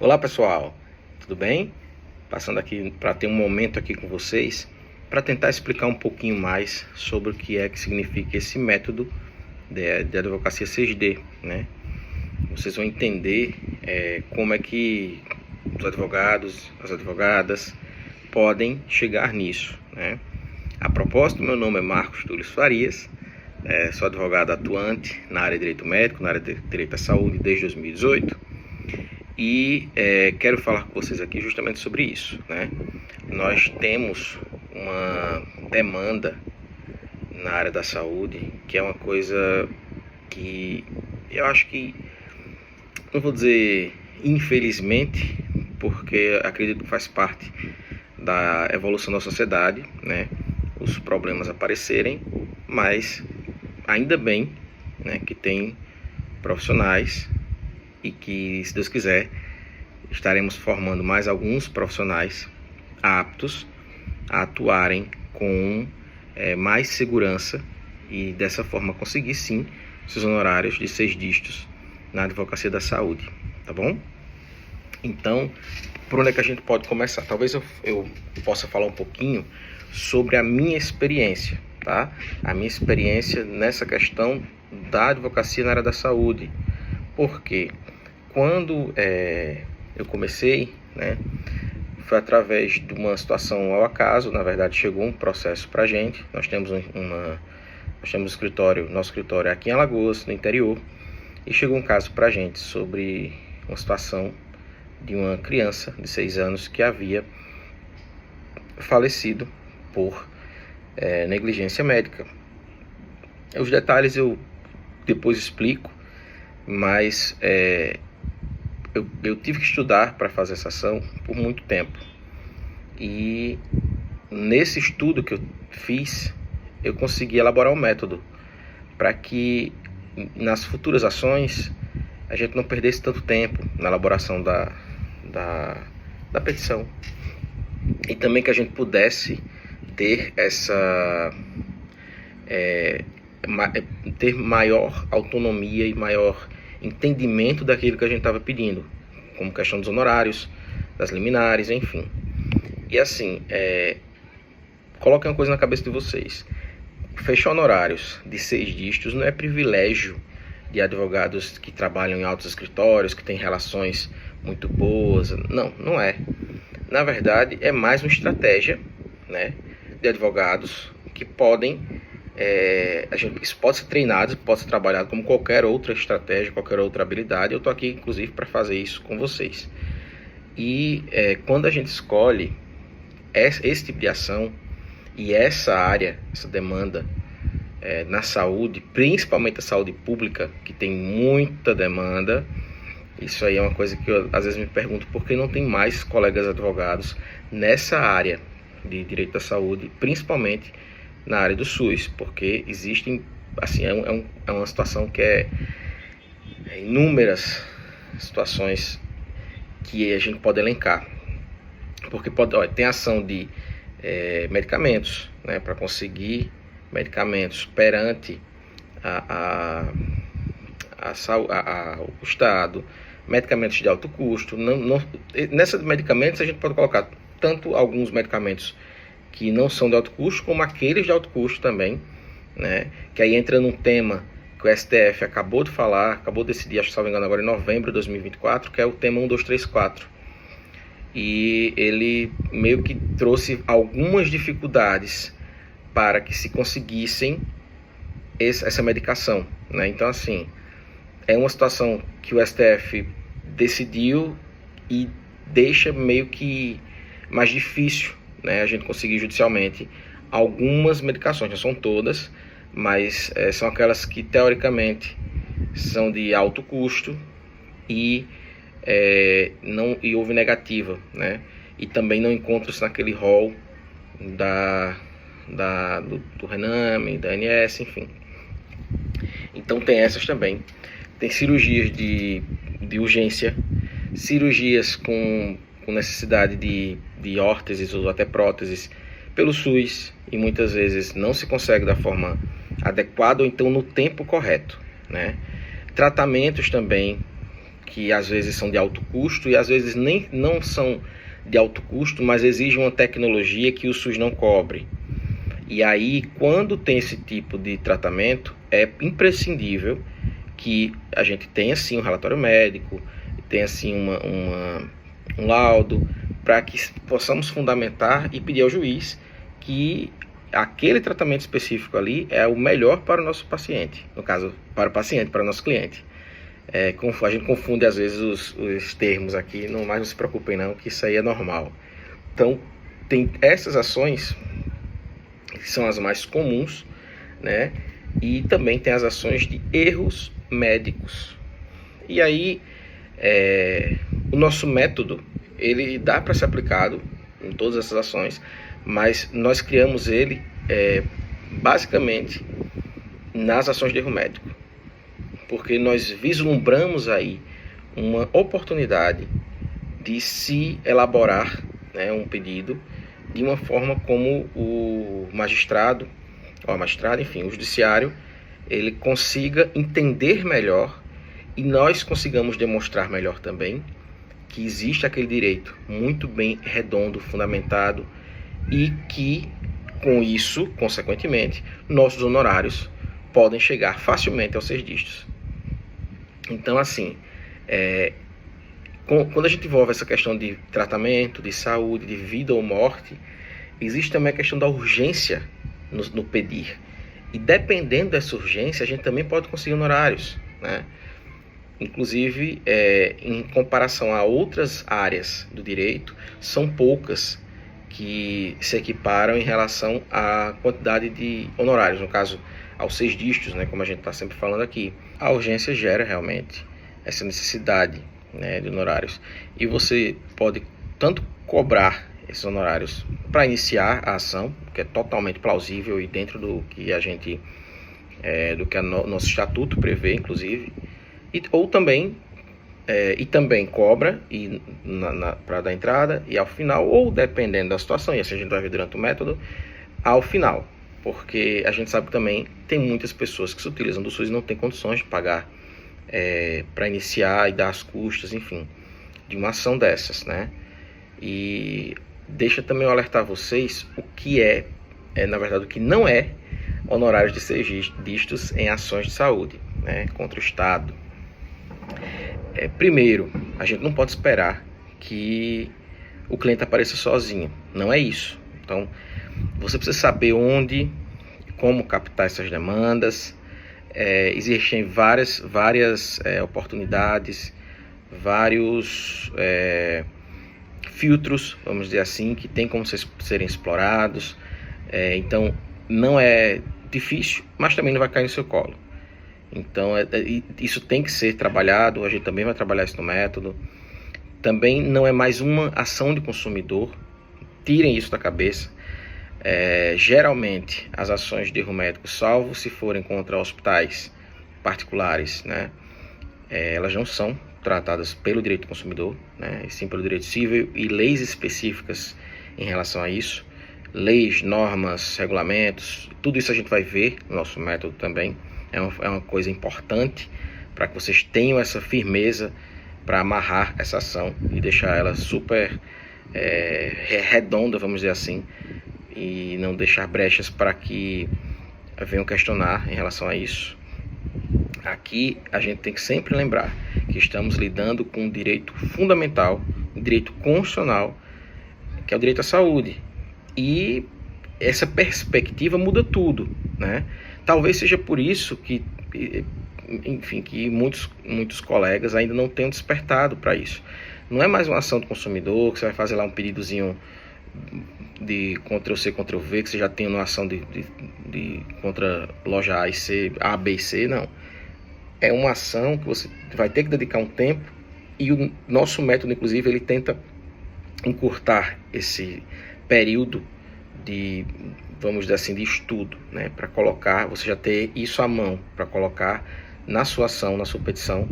Olá pessoal, tudo bem? Passando aqui para ter um momento aqui com vocês para tentar explicar um pouquinho mais sobre o que é que significa esse método de advocacia 6D, né? Vocês vão entender como é que os advogados, as advogadas podem chegar nisso, né? A propósito, meu nome é Marcos Túlio Farias, sou advogado atuante na área de direito médico, na área de direito à saúde desde 2018. E quero falar com vocês aqui justamente sobre isso, né? Nós temos uma demanda na área da saúde que é uma coisa que eu acho que, não vou dizer infelizmente, porque acredito que faz parte da evolução da sociedade, né? Os problemas aparecerem, mas ainda bem, né, que tem profissionais e que, se Deus quiser, estaremos formando mais alguns profissionais aptos a atuarem com mais segurança e dessa forma conseguir sim seus honorários de 6 dígitos na advocacia da saúde, tá bom? Então, por onde é que a gente pode começar? Talvez eu possa falar um pouquinho sobre a minha experiência, tá? A minha experiência nessa questão da advocacia na área da saúde. Por quê? Quando eu comecei, né, foi através de uma situação ao acaso. Na verdade, chegou um processo para a gente. Nós temos nosso escritório aqui em Alagoas, no interior, e chegou um caso para a gente sobre uma situação de uma criança de 6 anos que havia falecido por negligência médica. Os detalhes eu depois explico, mas eu tive que estudar para fazer essa ação por muito tempo. E nesse estudo que eu fiz, eu consegui elaborar um método para que nas futuras ações a gente não perdesse tanto tempo na elaboração da petição. E também que a gente pudesse ter ter maior autonomia e maior entendimento daquilo que a gente estava pedindo, como questão dos honorários, das liminares, enfim. E assim, coloquem uma coisa na cabeça de vocês: fechar honorários de 6 dígitos não é privilégio de advogados que trabalham em altos escritórios, que têm relações muito boas. Não é. Na verdade, é mais uma estratégia, né, de advogados que podem... isso pode ser treinado, pode ser trabalhado como qualquer outra estratégia, qualquer outra habilidade. Eu estou aqui, inclusive, para fazer isso com vocês. E quando a gente escolhe esse tipo de ação e essa área, essa demanda na saúde, principalmente a saúde pública, que tem muita demanda, isso aí é uma coisa que eu às vezes me pergunto por que não tem mais colegas advogados nessa área de direito da saúde, principalmente na área do SUS, porque existem, assim, é uma situação que inúmeras situações que a gente pode elencar, porque tem ação de medicamentos, né, para conseguir medicamentos perante o Estado, medicamentos de alto custo. Nessas medicamentos a gente pode colocar tanto alguns medicamentos que não são de alto custo, como aqueles de alto custo também, né? Que aí entra num tema que o STF acabou de decidir, acho que, se não me engano, agora em novembro de 2024, que é o tema 1234. E ele meio que trouxe algumas dificuldades para que se conseguissem essa medicação, né? Então, assim, é uma situação que o STF decidiu e deixa meio que mais difícil, né, a gente conseguir judicialmente algumas medicações. Não são todas, mas são aquelas que teoricamente são de alto custo e houve negativa, né? E também não encontra-se naquele rol do Rename, da ANS, enfim. Então tem essas também. Tem cirurgias de urgência, cirurgias com necessidade de órteses ou até próteses pelo SUS, e muitas vezes não se consegue da forma adequada ou então no tempo correto, né? Tratamentos também que às vezes são de alto custo e às vezes nem não são de alto custo, mas exigem uma tecnologia que o SUS não cobre. E aí, quando tem esse tipo de tratamento, é imprescindível que a gente tenha sim um relatório médico, tenha sim um laudo, para que possamos fundamentar e pedir ao juiz que aquele tratamento específico ali é o melhor para o nosso paciente, no caso, para o paciente, para o nosso cliente. A gente confunde às vezes os termos aqui, mas não se preocupem não, que isso aí é normal. Então, tem essas ações que são as mais comuns, né? E também tem as ações de erros médicos. E aí, o nosso método, ele dá para ser aplicado em todas essas ações, mas nós criamos ele basicamente nas ações de erro médico, porque nós vislumbramos aí uma oportunidade de se elaborar, né, um pedido de uma forma como o magistrado, enfim, o judiciário, ele consiga entender melhor e nós consigamos demonstrar melhor também que existe aquele direito muito bem redondo, fundamentado e que, com isso, consequentemente, nossos honorários podem chegar facilmente aos 6 dígitos. Então, assim, quando a gente envolve essa questão de tratamento, de saúde, de vida ou morte, existe também a questão da urgência no pedir. E dependendo dessa urgência, a gente também pode conseguir honorários, né? Inclusive, em comparação a outras áreas do direito, são poucas que se equiparam em relação à quantidade de honorários, no caso, aos 6 dígitos, né, como a gente está sempre falando aqui. A urgência gera realmente essa necessidade, né, de honorários. E você pode tanto cobrar esses honorários para iniciar a ação, que é totalmente plausível e dentro do que a gente, nosso estatuto prevê, inclusive, ou também cobra para dar entrada e ao final, ou dependendo da situação, e assim a gente vai ver durante o método, ao final, porque a gente sabe que também tem muitas pessoas que se utilizam do SUS e não tem condições de pagar para iniciar e dar as custas, enfim, de uma ação dessas, né? E deixa também eu alertar vocês o que na verdade, o que não é honorários de 6 dígitos em ações de saúde, né, contra o Estado. Primeiro, a gente não pode esperar que o cliente apareça sozinho, não é isso. Então, você precisa saber onde, como captar essas demandas. Existem várias oportunidades, vários filtros, vamos dizer assim, que tem como serem explorados. Então, não é difícil, mas também não vai cair no seu colo. Então, isso tem que ser trabalhado, a gente também vai trabalhar isso no método. Também não é mais uma ação de consumidor, tirem isso da cabeça. Geralmente, as ações de erro médico, salvo se forem contra hospitais particulares, né, elas não são tratadas pelo direito do consumidor, né, e sim pelo direito civil e leis específicas em relação a isso. Leis, normas, regulamentos, tudo isso a gente vai ver no nosso método também. É uma coisa importante para que vocês tenham essa firmeza para amarrar essa ação e deixar ela super redonda, vamos dizer assim, e não deixar brechas para que venham questionar em relação a isso. Aqui a gente tem que sempre lembrar que estamos lidando com um direito fundamental, um direito constitucional, que é o direito à saúde. E essa perspectiva muda tudo, né? Talvez seja por isso que, enfim, que muitos colegas ainda não tenham despertado para isso. Não é mais uma ação do consumidor, que você vai fazer lá um pedidozinho de Ctrl+C, Ctrl+V, que você já tem uma ação de contra loja A, B e C, não. É uma ação que você vai ter que dedicar um tempo e o nosso método, inclusive, ele tenta encurtar esse período de, vamos dizer assim, de estudo, né, para colocar, você já ter isso à mão, para colocar na sua ação, na sua petição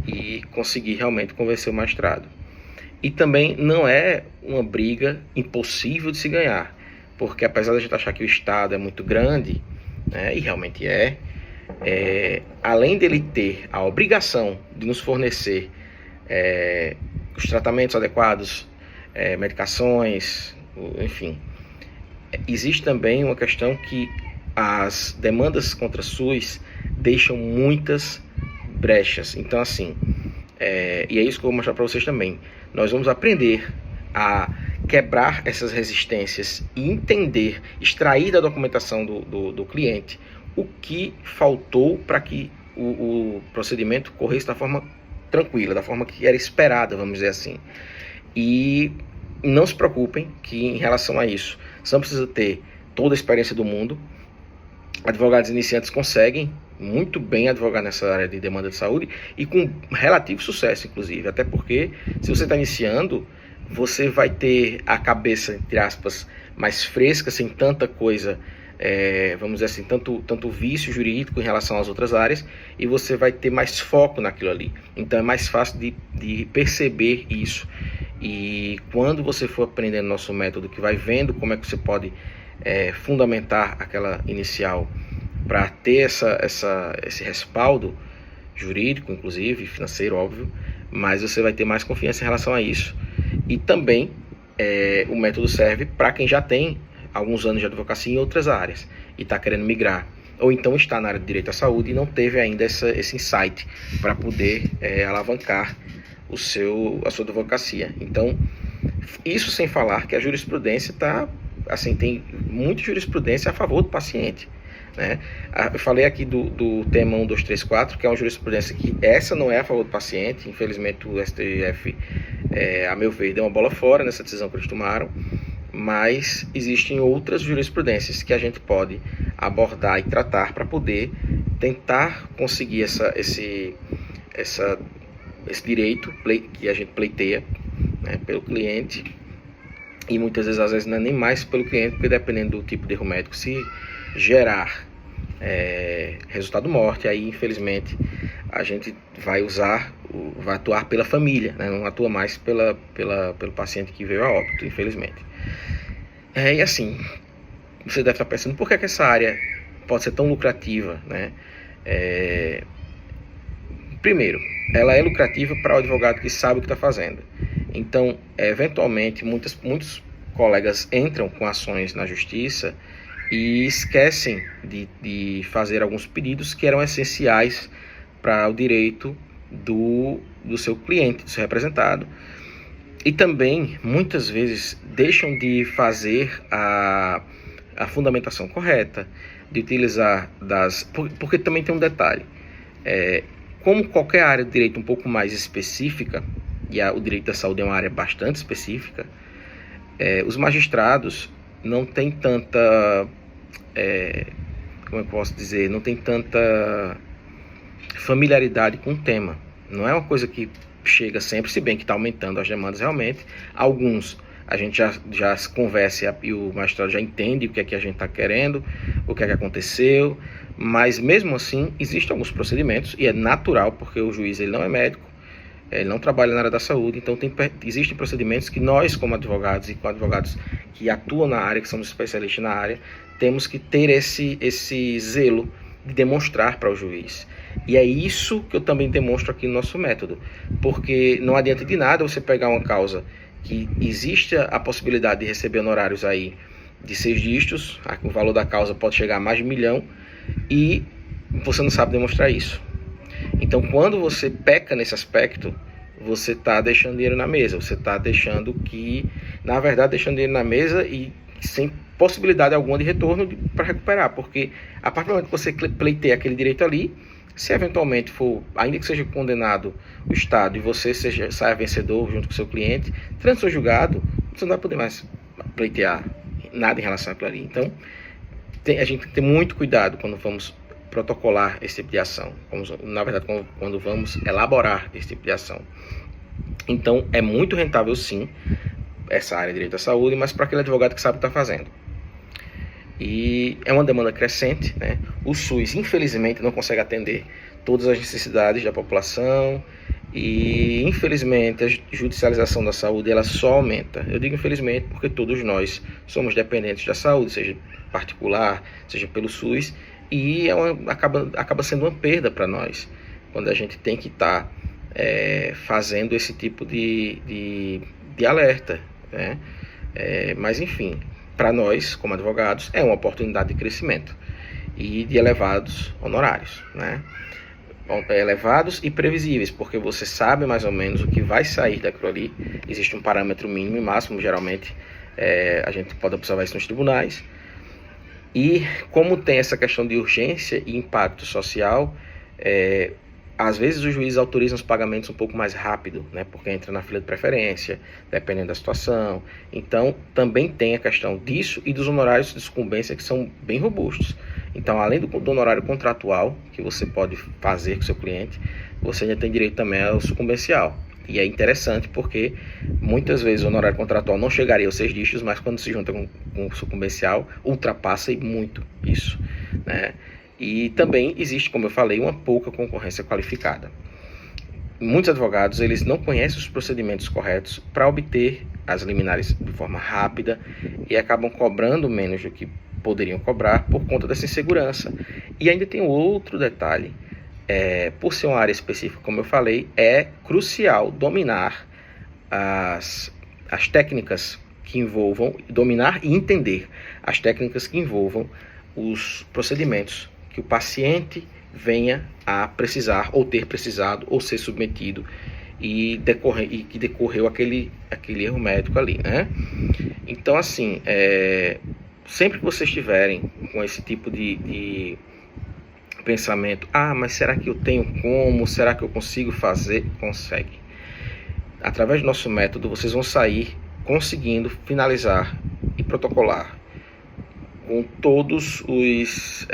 e conseguir realmente convencer o magistrado. E também não é uma briga impossível de se ganhar, porque apesar de a gente achar que o Estado é muito grande, né, e realmente além dele ter a obrigação de nos fornecer os tratamentos adequados, medicações, enfim. Existe também uma questão que as demandas contra a SUS deixam muitas brechas. Então, assim, e é isso que eu vou mostrar para vocês também. Nós vamos aprender a quebrar essas resistências e entender, extrair da documentação do cliente o que faltou para que o procedimento corresse da forma tranquila, da forma que era esperada, vamos dizer assim. E não se preocupem que em relação a isso, você não precisa ter toda a experiência do mundo. Advogados iniciantes conseguem muito bem advogar nessa área de demanda de saúde e com relativo sucesso, inclusive. Até porque, se você está iniciando, você vai ter a cabeça, entre aspas, mais fresca, sem tanta coisa, vamos dizer assim, tanto vício jurídico em relação às outras áreas, e você vai ter mais foco naquilo ali. Então é mais fácil de perceber isso. E quando você for aprendendo nosso método, que vai vendo como é que você pode fundamentar aquela inicial para ter esse respaldo jurídico, inclusive, financeiro, óbvio, mas você vai ter mais confiança em relação a isso. E também o método serve para quem já tem alguns anos de advocacia em outras áreas e está querendo migrar, ou então está na área de direito à saúde e não teve ainda esse insight para poder alavancar a sua advocacia. Então, isso sem falar que a jurisprudência assim, tem muita jurisprudência a favor do paciente, né? Eu falei aqui do tema 1234, que é uma jurisprudência que essa não é a favor do paciente. Infelizmente o STF, a meu ver, deu uma bola fora nessa decisão que eles tomaram, mas existem outras jurisprudências que a gente pode abordar e tratar para poder tentar conseguir esse direito que a gente pleiteia, né, pelo cliente. E muitas vezes, às vezes, não é nem mais pelo cliente, porque dependendo do tipo de erro médico, se gerar resultado morte, aí infelizmente a gente vai atuar pela família, né? Não atua mais pelo paciente que veio a óbito, infelizmente. E assim, você deve estar pensando, por que essa área pode ser tão lucrativa, né? Primeiro, ela é lucrativa para o advogado que sabe o que está fazendo. Então, eventualmente, muitos colegas entram com ações na justiça e esquecem de fazer alguns pedidos que eram essenciais para o direito do seu cliente, do seu representado. E também, muitas vezes, deixam de fazer a fundamentação correta, de utilizar porque também tem um detalhe. Como qualquer área de direito um pouco mais específica, e o direito da saúde é uma área bastante específica, os magistrados não têm tanta, como eu posso dizer, não tem tanta familiaridade com o tema. Não é uma coisa que chega sempre, se bem que está aumentando as demandas realmente. Alguns a gente já se conversa e o magistrado já entende o que é que a gente está querendo, o que é que aconteceu, mas mesmo assim existem alguns procedimentos, e é natural, porque o juiz ele não é médico, ele não trabalha na área da saúde, então existem procedimentos que nós, como advogados e com advogados que atuam na área, que somos especialistas na área, temos que ter esse zelo de demonstrar para o juiz. E é isso que eu também demonstro aqui no nosso método, porque não adianta de nada você pegar uma causa que existe a possibilidade de receber honorários aí de 6 dígitos, o valor da causa pode chegar a mais de 1 milhão, e você não sabe demonstrar isso. Então, quando você peca nesse aspecto, você está deixando dinheiro na mesa, você está deixando dinheiro na mesa e sem possibilidade alguma de retorno para recuperar, porque a partir do momento que você pleiteia aquele direito ali, se eventualmente for, ainda que seja condenado o Estado e você saia vencedor junto com o seu cliente, trânsito julgado, você não vai poder mais pleitear nada em relação àquilo ali. Então, a gente tem que ter muito cuidado quando vamos protocolar esse tipo de ação, na verdade, quando vamos elaborar esse tipo de ação. Então, é muito rentável, sim, essa área de direito à saúde, mas para aquele advogado que sabe o que está fazendo. E é uma demanda crescente, né? O SUS, infelizmente, não consegue atender todas as necessidades da população e, infelizmente, a judicialização da saúde ela só aumenta. Eu digo infelizmente porque todos nós somos dependentes da saúde, seja particular, seja pelo SUS, e acaba sendo uma perda para nós, quando a gente tem que estar fazendo esse tipo de alerta, né? Mas enfim, para nós, como advogados, é uma oportunidade de crescimento e de elevados honorários, né? Elevados e previsíveis, porque você sabe mais ou menos o que vai sair daquilo ali. Existe um parâmetro mínimo e máximo, geralmente a gente pode observar isso nos tribunais. E como tem essa questão de urgência e impacto social, às vezes os juízes autorizam os pagamentos um pouco mais rápido, né, porque entra na fila de preferência, dependendo da situação. Então, também tem a questão disso e dos honorários de sucumbência, que são bem robustos. Então, além do honorário contratual, que você pode fazer com o seu cliente, você ainda tem direito também ao sucumbencial. E é interessante porque muitas vezes o honorário contratual não chegaria aos 6 dígitos, mas quando se junta com o sucumbencial, ultrapassa muito isso, né? E também existe, como eu falei, uma pouca concorrência qualificada. Muitos advogados, eles não conhecem os procedimentos corretos para obter as liminares de forma rápida e acabam cobrando menos do que poderiam cobrar por conta dessa insegurança. E ainda tem outro detalhe, por ser uma área específica, como eu falei, é crucial dominar as técnicas que envolvam, dominar e entender as técnicas que envolvam os procedimentos que o paciente venha a precisar, ou ter precisado, ou ser submetido, e que decorreu aquele erro médico ali, né? Então, assim, sempre que vocês estiverem com esse tipo de pensamento, mas será que eu tenho como? Será que eu consigo fazer? Consegue. Através do nosso método, vocês vão sair conseguindo finalizar e protocolar com todos os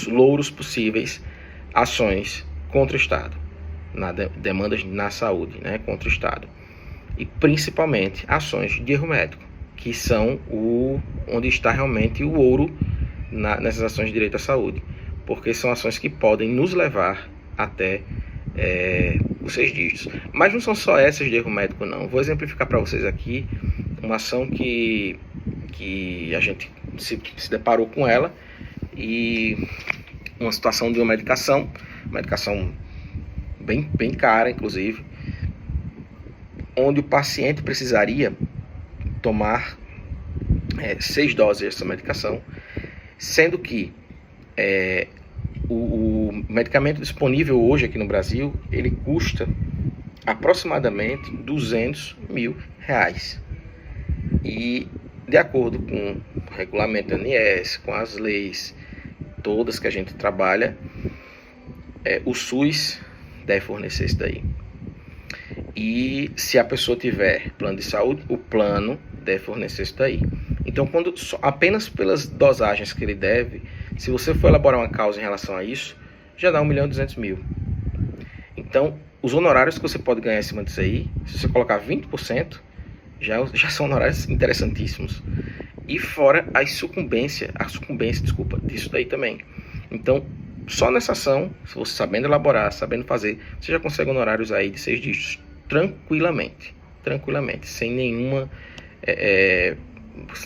louros possíveis, ações contra o Estado, demandas na saúde, né, contra o Estado, e principalmente ações de erro médico, que são onde está realmente o ouro nessas ações de direito à saúde, porque são ações que podem nos levar até os 6 dígitos. Mas não são só essas de erro médico, não. Vou exemplificar para vocês aqui uma ação que a gente se deparou com ela, e uma situação de uma medicação bem cara, inclusive, onde o paciente precisaria tomar 6 doses dessa medicação, sendo que o medicamento disponível hoje aqui no Brasil, ele custa aproximadamente R$200 mil. E de acordo com o regulamento da ANS, com as leis todas que a gente trabalha, o SUS deve fornecer isso daí. E se a pessoa tiver plano de saúde, o plano deve fornecer isso daí. Então, apenas pelas dosagens que ele deve, se você for elaborar uma causa em relação a isso, já dá R$1.200.000. Então, os honorários que você pode ganhar em cima disso aí, se você colocar 20%, já são honorários interessantíssimos. E fora a sucumbência disso daí também. Então, só nessa ação, se você sabendo elaborar, sabendo fazer, você já consegue honorários aí de 6 dígitos tranquilamente, sem nenhuma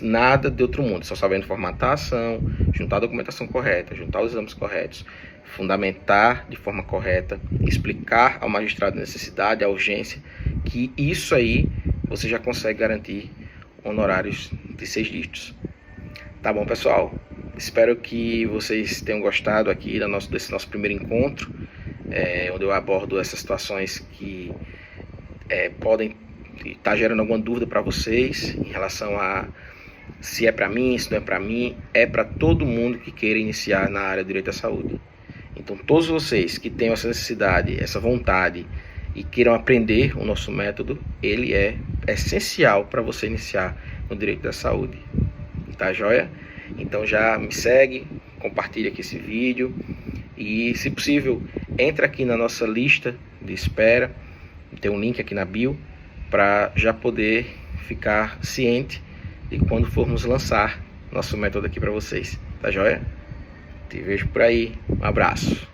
nada de outro mundo, só sabendo formatar a ação, juntar a documentação correta, juntar os exames corretos, fundamentar de forma correta, explicar ao magistrado a necessidade, a urgência, que isso aí você já consegue garantir honorários de 6 dígitos. Tá bom, pessoal? Espero que vocês tenham gostado aqui desse nosso primeiro encontro, onde eu abordo essas situações que podem estar gerando alguma dúvida para vocês em relação a se é para mim, se não é para mim. É para todo mundo que queira iniciar na área do direito à saúde. Então, todos vocês que tenham essa necessidade, essa vontade e queiram aprender o nosso método, ele é essencial para você iniciar no direito da saúde. Tá joia? Então já me segue, compartilha aqui esse vídeo e, se possível, entra aqui na nossa lista de espera, tem um link aqui na bio, para já poder ficar ciente de quando formos lançar nosso método aqui para vocês. Tá joia? Te vejo por aí. Um abraço.